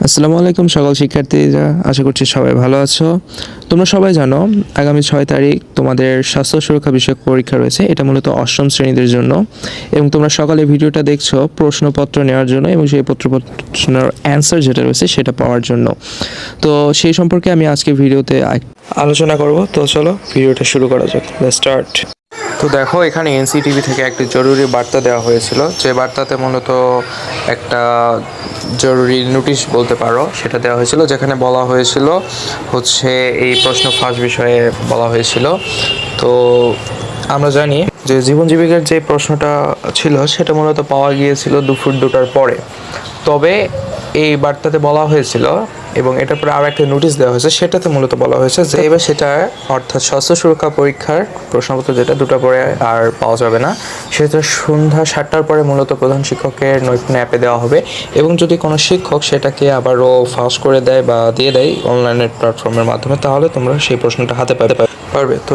আসসালামু আলাইকুম সকল শিক্ষার্থীরা, আশা করছি সবাই ভালো আছো। তোমরা সবাই জানো আগামী 6 তারিখ তোমাদের স্বাস্থ্য সুরক্ষা বিষয়ক পরীক্ষা রয়েছে। এটা মূলত অষ্টম শ্রেণীদের জন্য এবং তোমরা সকালে ভিডিওটা দেখছো প্রশ্নপত্র নেওয়ার জন্য এবং সেই প্রশ্নের অ্যান্সার যেটা রয়েছে সেটা পাওয়ার জন্য। তো সেই সম্পর্কে আমি আজকে ভিডিওতে আলোচনা করব। তো চলো ভিডিওটা শুরু করা যাক। Let's start. তো দেখো, এখানে এনসিটিভি থেকে একটি জরুরি বার্তা দেওয়া হয়েছিল, যে বার্তাতে মূলত একটা জরুরি নোটিশ বলতে পারো সেটা দেওয়া হয়েছিল, যেখানে বলা হয়েছিল হচ্ছে এই প্রশ্ন ফাঁস বিষয়ে বলা হয়েছিল। তো আমরা জানি যে জীবন জীবিকার যে প্রশ্নটা ছিল সেটা মূলত পাওয়া গিয়েছিল দুপুর 2টার পরে। তবে এই বার্তাতে বলা হয়েছিল এবং এটার পরে আরও একটা নোটিশ দেওয়া হয়েছে, সেটাতে মূলত বলা হয়েছে যে এবার সেটা অর্থাৎ স্বাস্থ্য সুরক্ষা পরীক্ষার প্রশ্নপত্র যেটা 2টা পরে আর পাওয়া যাবে না, সেটা সন্ধ্যা 7টার পরে মূলত প্রধান শিক্ষকের নৈপুণ্য অ্যাপে দেওয়া হবে। এবং যদি কোনো শিক্ষক সেটাকে আবারও ফাঁস করে দেয় বা দিয়ে দেয় অনলাইনের প্ল্যাটফর্মের মাধ্যমে, তাহলে তোমরা সেই প্রশ্নটা হাতে পাবে। তো